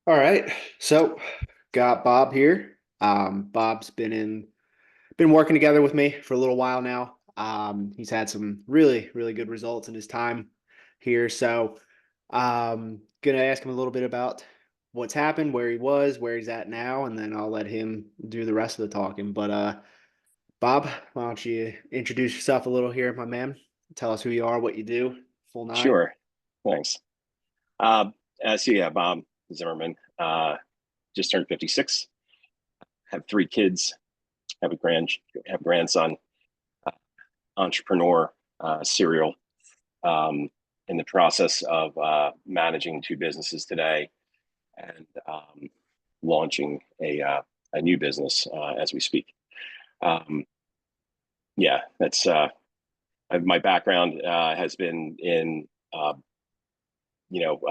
All right. So got Bob here. Bob's been working together with me for a little while now. He's had some really good results in his time here. So gonna ask him a little bit about what's happened, where he was, where he's at now, and then I'll let him do the rest of the talking. But Bob, why don't you introduce yourself a little here, my man? Tell us who you are, what you do, full nine. Sure. Thanks. Uh, yeah, Bob Zimmerman, just turned 56, have three kids, have a grandson, uh, entrepreneur, serial, um, in the process of managing two businesses today and launching a new business as we speak. Um, yeah, that's my background has been in I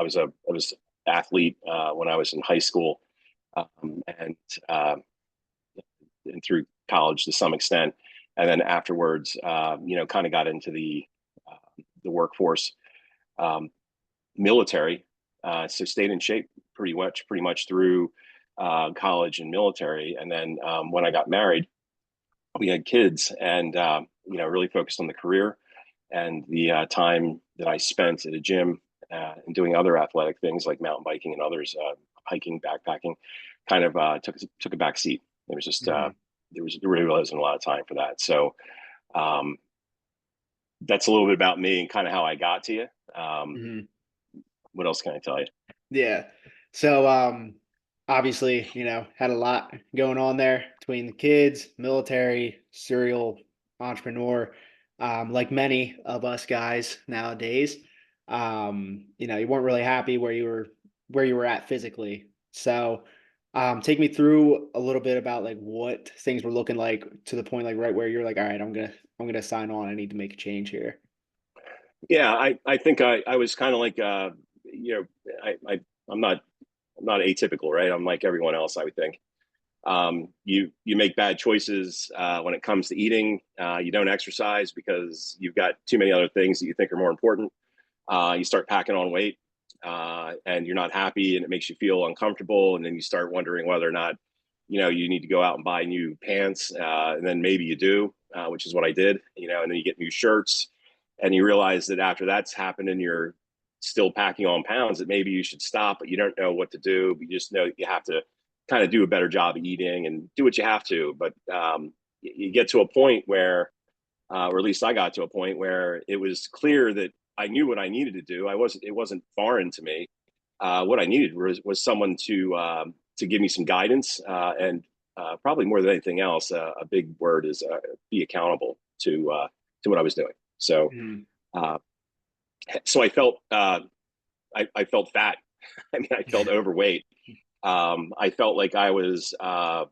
was athlete when I was in high school, and uh, and through college to some extent, and then afterwards, kind of got into the workforce, um, military. So stayed in shape pretty much through college and military, and then when I got married, we had kids, and really focused on the career and the time that I spent at a gym and doing other athletic things like mountain biking and others, hiking, backpacking, kind of took a back seat. There was just Hmm. there really wasn't a lot of time for that. So um, that's a little bit about me and kind of how I got to you. Hmm. What else can I tell you? Yeah. So obviously, had a lot going on there between the kids, military, serial entrepreneur, like many of us guys nowadays. You weren't really happy where you were at physically. So take me through a little bit about like what things were looking like to the point like right where you're like, all right, I'm gonna sign on. I need to make a change here. Yeah, I think I was kind of like you know I'm not atypical, right? I'm like everyone else, I would think. You make bad choices when it comes to eating. You don't exercise because you've got too many other things that you think are more important. You start packing on weight, and you're not happy, and it makes you feel uncomfortable. And then you start wondering whether or not you need to go out and buy new pants, and then maybe you do, which is what I did. And then you get new shirts, and you realize that after that's happened, and you're still packing on pounds, that maybe you should stop, but you don't know what to do. But you just know you have to kind of do a better job of eating and do what you have to. But you get to a point where, or at least I got to a point where it was clear that I knew what I needed to do. It wasn't foreign to me. What I needed was someone to give me some guidance, and probably more than anything else, a big word is be accountable to what I was doing. So, Mhm. uh, so I felt fat. I mean, I felt overweight. I felt like I was uh,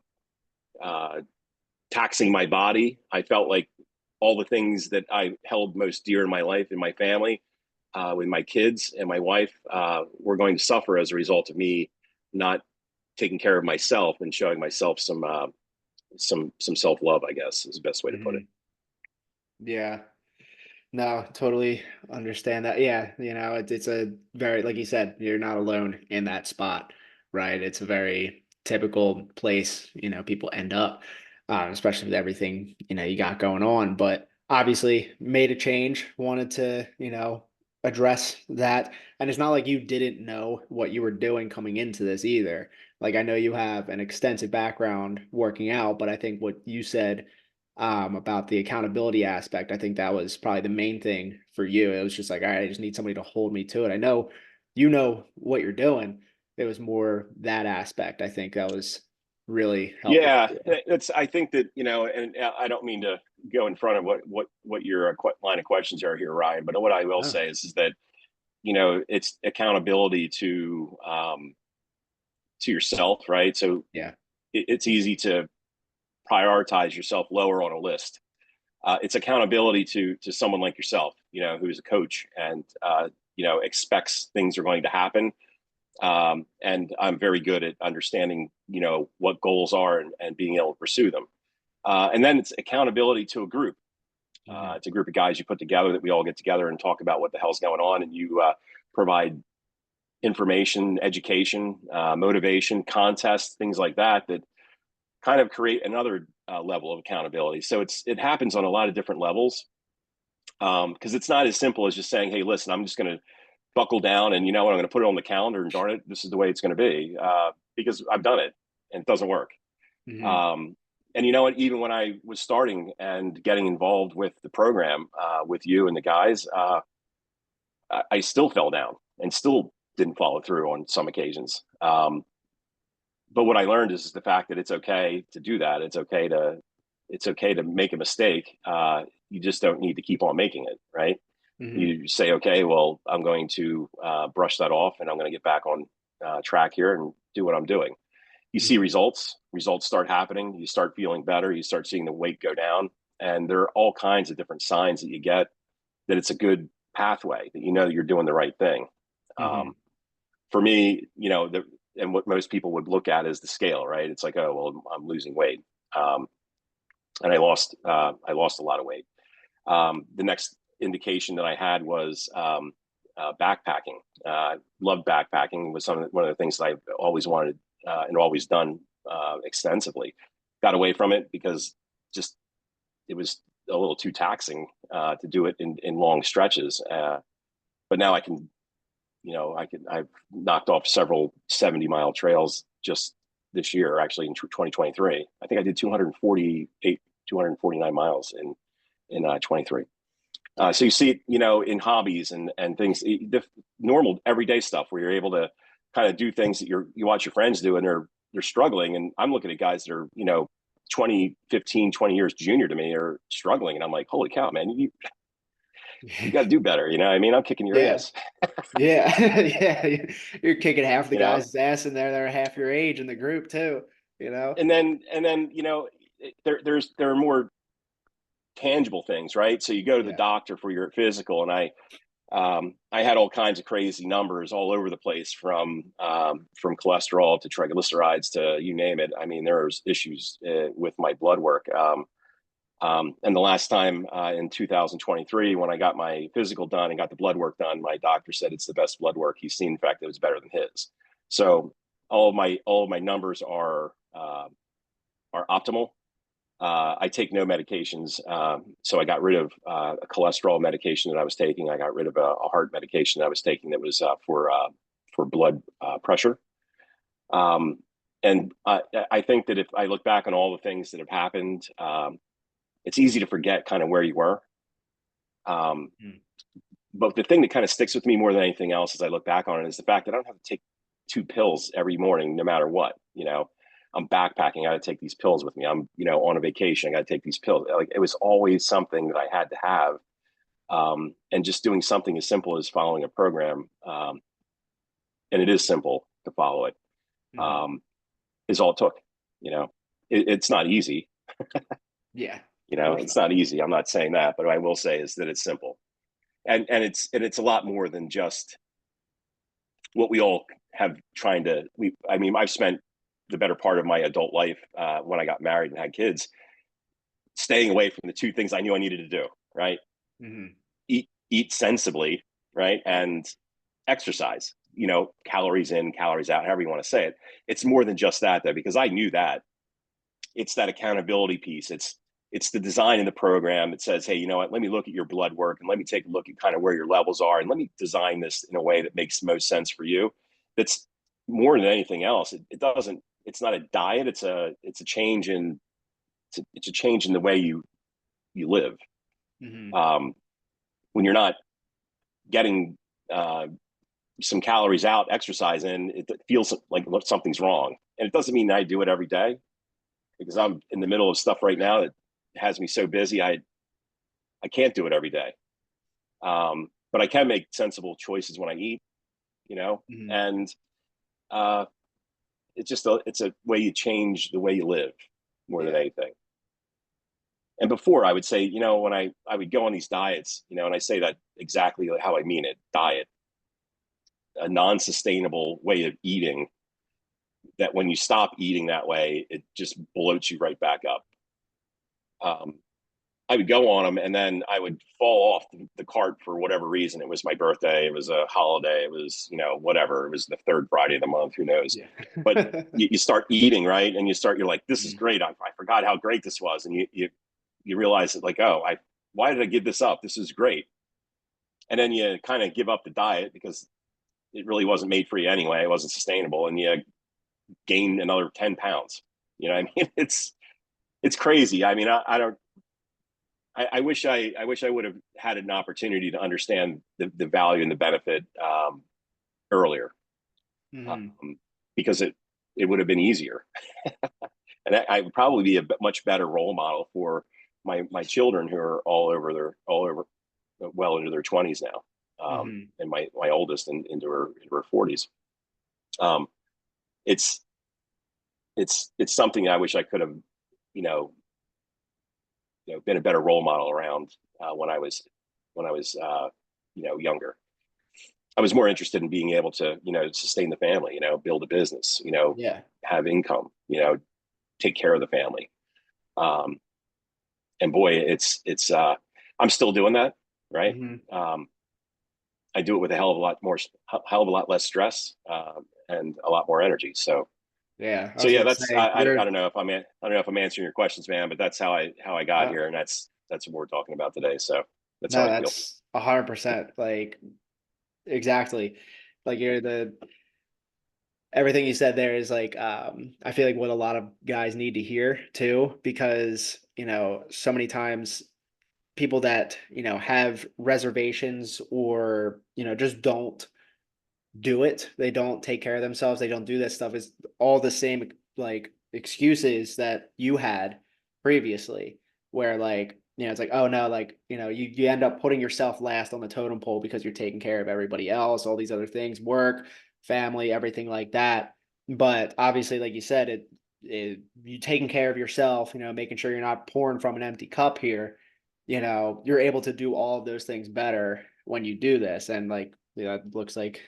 taxing my body. I felt like all the things that I held most dear in my life, in my family, with my kids and my wife, were going to suffer as a result of me not taking care of myself and showing myself some self love. I guess is the best way to put it. Mhm. Yeah. No, totally understand that. Yeah, it's a very, like you said, you're not alone in that spot, right? It's a very typical place, people end up, especially with everything, you got going on. But obviously made a change, wanted to, address that. And it's not like you didn't know what you were doing coming into this either. Like I know you have an extensive background working out, but I think what you said about the accountability aspect. I think that was probably the main thing for you. It was just like, all right, I just need somebody to hold me to it. I know you know what you're doing. It was more that aspect. I think that was really helpful Yeah, for you. it's. I think that and I don't mean to go in front of what your line of questions are here, Ryan. But what I will Oh, say is that it's accountability to yourself, right? So yeah. it's easy to prioritize yourself lower on a list. It's accountability to someone like yourself, who's a coach and expects things are going to happen. And I'm very good at understanding, what goals are and being able to pursue them. And then it's accountability to a group. Hmm. It's a group of guys you put together that we all get together and talk about what the hell's going on, and you provide information, education, motivation, contests, things like that, that kind of create another level of accountability. So it happens on a lot of different levels, because it's not as simple as just saying, "Hey, listen, I'm just going to buckle down, and you know what, I'm going to put it on the calendar, and darn it, this is the way it's going to be," because I've done it and it doesn't work. Hmm. Um, and you know what? Even when I was starting and getting involved with the program with you and the guys, I still fell down and still didn't follow through on some occasions. But what I learned is the fact that it's okay to do that. It's okay to make a mistake. You just don't need to keep on making it, right? Hmm. You say, okay, well, I'm going to brush that off, and I'm going to get back on track here and do what I'm doing. You see Hmm. results start happening. You start feeling better. You start seeing the weight go down, and there are all kinds of different signs that you get that it's a good pathway, that you know that you're doing the right thing. Hmm. Um, for me, and what most people would look at is the scale, right? It's like, oh, well, I'm losing weight, um, and I lost a lot of weight. The next indication that I had was backpacking. Loved backpacking. Was one of the things that I've always wanted and always done extensively. Got away from it because just it was a little too taxing to do it in long stretches. But now I can, I've knocked off several 70-mile trails just this year, actually in 2023. I think I did 248, 249 miles in 23. Yeah. So you see it, in hobbies and things, the normal everyday stuff where you're able to kind of do things that you watch your friends do and they're struggling. And I'm looking at guys that are, 20, 15, 20 years junior to me are struggling. And I'm like, holy cow, man, you got to do better. You know what I mean? I'm kicking your Yeah. ass, Yeah. Yeah. You're kicking half the you know? guys' ass in there that are half your age in the group too, you know? And then, there are more tangible things, right? So you go to the Yeah. doctor for your physical, and I had all kinds of crazy numbers all over the place, from cholesterol to triglycerides to you name it. I mean, there was issues with my blood work. And the last time in 2023, when I got my physical done and got the blood work done, my doctor said it's the best blood work he's seen. In fact, it was better than his. So all of my numbers are optimal. I take no medications. So I got rid of a cholesterol medication that I was taking. I got rid of a heart medication that I was taking that was for blood pressure. Um, and I think that if I look back on all the things that have happened, it's easy to forget kind of where you were. Um, Mm. but the thing that kind of sticks with me more than anything else as I look back on it is the fact that I don't have to take two pills every morning, no matter what. I'm backpacking. I got to take these pills with me. I'm, on a vacation. I got to take these pills. Like, it was always something that I had to have. And just doing something as simple as following a program, and it is simple to follow it, Hmm. um, is all it took. You know, it's not easy. Yeah. Of course It's not. not easy. I'm not saying that, but what I will say is that it's simple, and it's a lot more than just what we all have trying to. I mean, I've spent the better part of my adult life, when I got married and had kids, staying away from the two things I knew I needed to do. Right, Hmm. eat sensibly, right, Yep. and exercise. Calories in, calories out, however you want to say it. It's more than just that, though, because I knew that it's that accountability piece. It's the design in the program that says, hey, you know what? Let me look at your blood work and let me take a look at kind of where your levels are, and let me design this in a way that makes most sense for you. That's more than anything else. It doesn't. It's not a diet. It's a change in. It's a change in the way you live. Hmm. Um, when you're not getting uh, some calories out, exercise in, it feels like something's wrong. And it doesn't mean I do it every day, because I'm in the middle of stuff right now that has me so busy. I can't do it every day. But I can make sensible choices when I eat, Hmm. and uh, it's a way you change the way you live more than Yeah. anything. And before, I would say, when I would go on these diets, and I say that exactly how I mean it, diet, a non-sustainable way of eating, that when you stop eating that way, it just bloats you right back up. Um, I would go on them, and then I would fall off the cart for whatever reason. It was my birthday, it was a holiday, it was, whatever. It was the third Friday of the month, who knows? Yeah. But you start eating, right, and you're like, this is Mhm. great. I forgot how great this was, and you realize that, like, oh, I why did I give this up? This is great. And then you kind of give up the diet because it really wasn't made for you anyway. It wasn't sustainable, and you gain another 10 pounds. You know what I mean? It's crazy. I mean, I don't. I wish I would have had an opportunity to understand the value and the benefit earlier, Mhm. um, because it would have been easier, and I would probably be a much better role model for my children, who are all over well into their 20s now, Mhm. and my oldest into her 40s. Um, it's it's something I wish I could have, you know, been a better role model around when I was younger. I was more interested in being able to sustain the family, build a business, Yeah. have income, take care of the family. Um, and boy, it's I'm still doing that, right? Mhm. Um, I do it with a hell of a lot less stress, and a lot more energy. Yeah. I So was yeah, gonna that's say I you're don't know if I'm answering your questions, man, but that's how I got uh, here, and that's what we're talking about today. So that's how no, I feel. that's 100%. Like exactly. Like you're the everything you said there is like I feel like what a lot of guys need to hear too, because so many times people that have reservations or just don't do it, they don't take care of themselves, they don't do that stuff, is all the same like excuses that you had previously, where like it's like, oh no, like you end up putting yourself last on the totem pole because you're taking care of everybody else, all these other things, work, family, everything like that. But obviously, like you said, you taking care of yourself, making sure you're not pouring from an empty cup here, you're able to do all of those things better when you do this. And like, it looks like,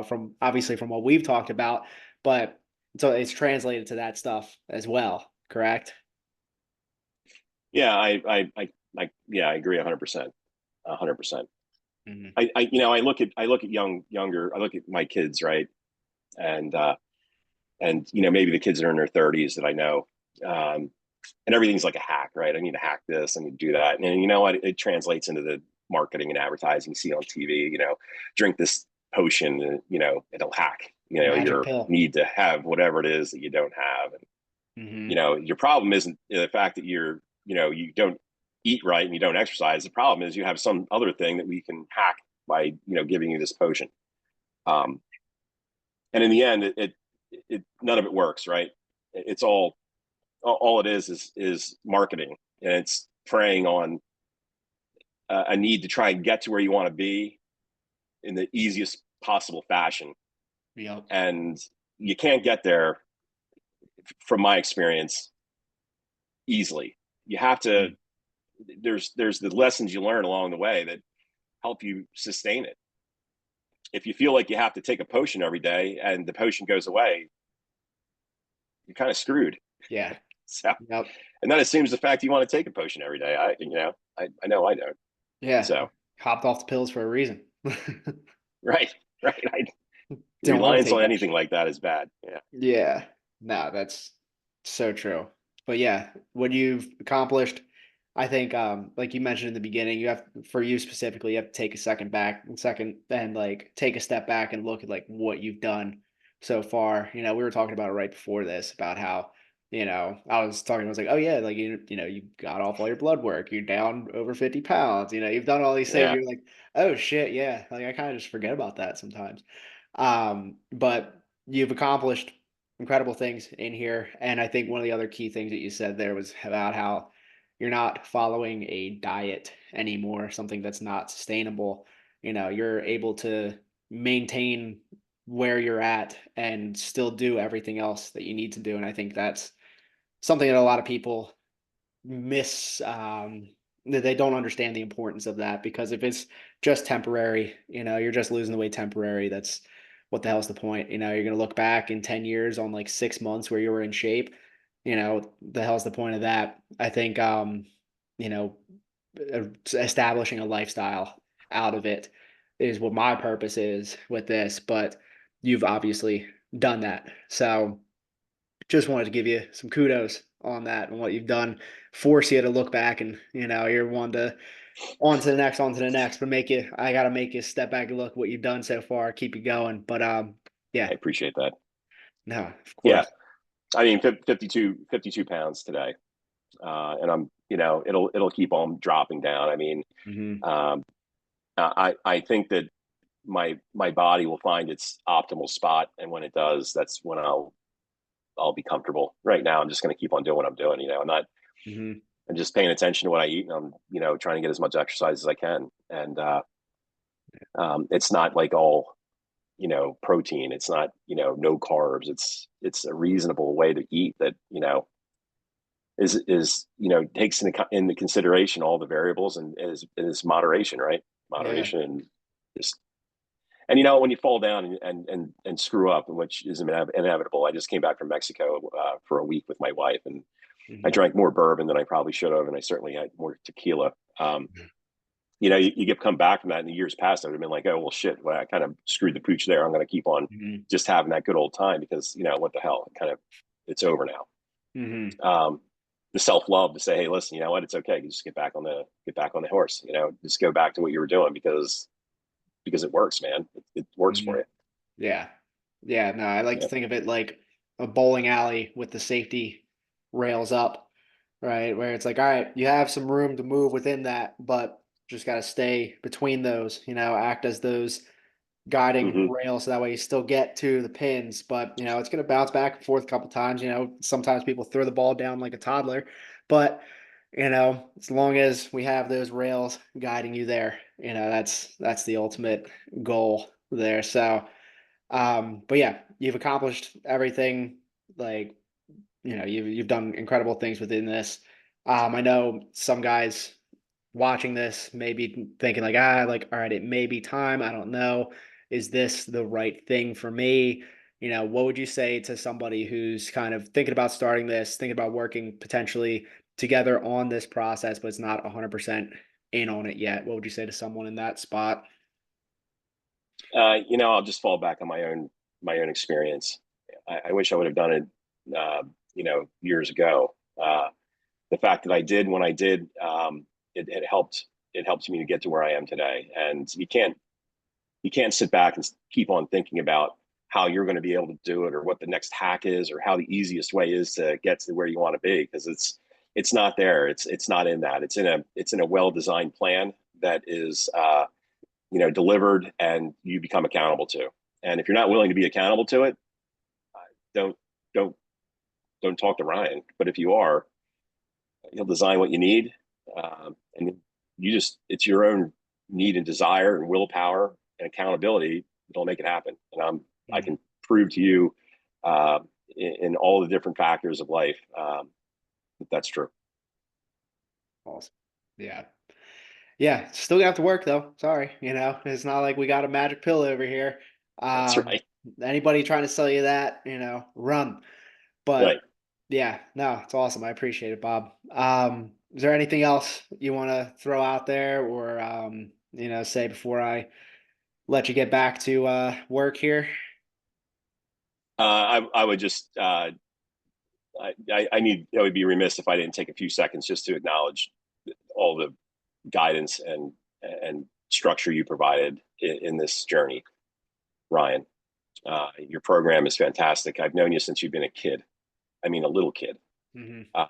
from obviously from what we've talked about, but so it's translated to that stuff as well, correct? Yeah, yeah, I agree 100%. 100%. Hmm. I look at younger, I look at my kids, right? And maybe the kids that are in their 30s that I know, um, and everything's like a hack, right? I need to hack this, I need to do that. And you know what? It translates into the marketing and advertising you see on TV, drink this potion, and, it'll hack, Magic your pill. need to have whatever it is that you don't have. And, Hmm. your problem isn't the fact that you don't eat right and you don't exercise. The problem is you have some other thing that we can hack by, giving you this potion. Um, and in the end, it none of it works, right? It's all it is marketing, and it's preying on a need to try and get to where you want to be in the easiest possible fashion. Yep. And you can't get there, from my experience, easily. You have to. Mm. There's the lessons you learn along the way that help you sustain it. If you feel like you have to take a potion every day and the potion goes away, you're kind of screwed. Yeah. So, Yep. and that assumes the fact you want to take a potion every day. I know I don't. Yeah. So, Hopped off the pills for a reason. right, right. Didn't want to Reliance take on that anything shit. like that is bad. Yeah. Yeah. No, that's so true. But yeah, what you've accomplished, I think, like you mentioned in the beginning, you have, for you specifically, you have to take a second and like take a step back and look at like what you've done so far. We were talking about it right before this about how, I was talking, I was like, oh yeah, like you got off all your blood work, you're down over 50 pounds, you've done all these things, Yeah. you're like, oh shit, yeah. Like I kind of just forget about that sometimes. But you've accomplished incredible things in here. And I think one of the other key things that you said there was about how you're not following a diet anymore, something that's not sustainable. You're able to maintain where you're at and still do everything else that you need to do. And I think that's something that a lot of people miss, that they don't understand the importance of that, because if it's just temporary, you're just losing the weight temporary. That's what the hell's the point? You're gonna look back in 10 years on like 6 months where you were in shape. The hell's the point of that? I think you know, establishing a lifestyle out of it is what my purpose is with this. But you've obviously done that. So just wanted to give you some kudos on that and what you've done. Force you to look back and, you're one to on to the next, but I got to make you step back and look what you've done so far, keep you going. But, yeah, I appreciate that. no, of Yeah. course. I mean, 52 pounds today. And I'm, it'll keep on dropping down. I mean, Hmm. um, I think that my body will find its optimal spot. And when it does, that's when I'll be comfortable. Right now, I'm just going to keep on doing what I'm doing. Hmm. I'm just paying attention to what I eat, and I'm, trying to get as much exercise as I can. And it's not like all, protein. It's not, no carbs. It's a reasonable way to eat that, is takes into consideration all the variables and is moderation, right? Yeah. Moderation and just when you fall down and screw up, which is inevitable. I just came back from Mexico for a week with my wife, and I Hmm. drank more bourbon than I probably should have, and I certainly had more tequila. You get come back from that in the years past. I would have been like, oh well, shit. Well, I kind of screwed the pooch there. I'm going to keep on Hmm. just having that good old time because what the hell? It's over now. Hmm. The self love to say, hey, listen, you know what? It's okay. You just get back on the horse. Just go back to what you were doing because it works, man. It works Hmm. for you. Yeah. Yeah. No, I like to Yeah. think of it like a bowling alley with the safety rails up, right? Where it's like, all right, you have some room to move within that, but just got to stay between those, act as those guiding Mm-hmm. rails so that way you still get to the pins. But, it's going to bounce back and forth a couple times. Sometimes people throw the ball down like a toddler, but, as long as we have those rails guiding you there, that's the ultimate goal there. So, but yeah, you've accomplished everything. Like, you've done incredible things within this. I know some guys watching this may be thinking like, like, all right, it may be time. I don't know. Is this the right thing for me? What would you say to somebody who's kind of thinking about starting this, thinking about working potentially together on this process, but it's not 100% in on it yet? What would you say to someone in that spot? I'll just fall back on my own experience. I wish I would have done it, years ago. The fact that I did when I did, it helped. It helped me to get to where I am today. And you can't sit back and keep on thinking about how you're going to be able to do it or what the next hack is or how the easiest way is to get to where you want to be because it's not there. It's not in that. It's in a well designed plan that is delivered and you become accountable to. And if you're not willing to be accountable to it, don't don't don't talk to Ryan. But if you are, he'll design what you need, and it's your own need and desire and willpower and accountability that'll make it happen. And I Mhm. can prove to you in all the different factors of life that that's true. Awesome. Yeah. Yeah, still gonna have to work though. Sorry, it's not like we got a magic pill over here. That's Um, right. Anybody trying to sell you that, run. But Right. yeah, no, it's awesome. I appreciate it, Bob. Is there anything else you want to throw out there or say before I let you get back to work here? I would just I would be remiss if I didn't take a few seconds just to acknowledge all the guidance and structure you provided in this journey, Ryan. Your program is fantastic. I've known you since you've been a kid. I mean, a little kid. Hmm. Uh,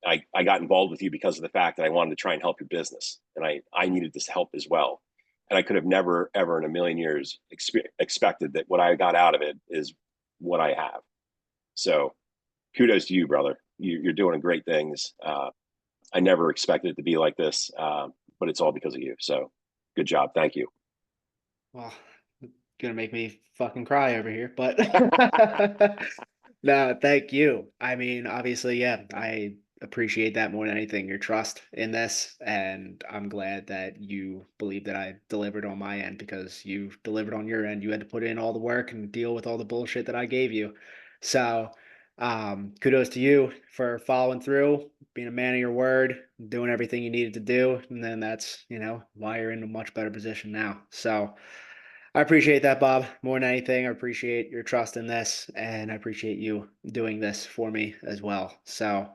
I got involved with you because of the fact that I wanted to try and help your business, and I needed this help as well. And I could have never, ever in a million years expected that what I got out of it is what I have. So kudos to you, brother. You're doing great things. I never expected it to be like this, but it's all because of you. So good job. Thank you. Well, gonna make me fucking cry over here, but no, thank you. I mean, obviously, yeah, I appreciate that more than anything, your trust in this, and I'm glad that you believe that I delivered on my end because you delivered on your end. You had to put in all the work and deal with all the bullshit that I gave you. So, Kudos to you for following through, being a man of your word, doing everything you needed to do. And then that's, why you're in a much better position now. So I appreciate that, Bob, more than anything. I appreciate your trust in this, and I appreciate you doing this for me as well. So,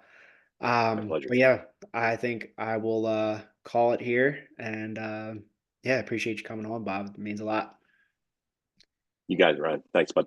My pleasure. but yeah, I think I will call it here. And yeah, I appreciate you coming on, Bob. It means a lot. You guys, Ryan. Thanks, bud.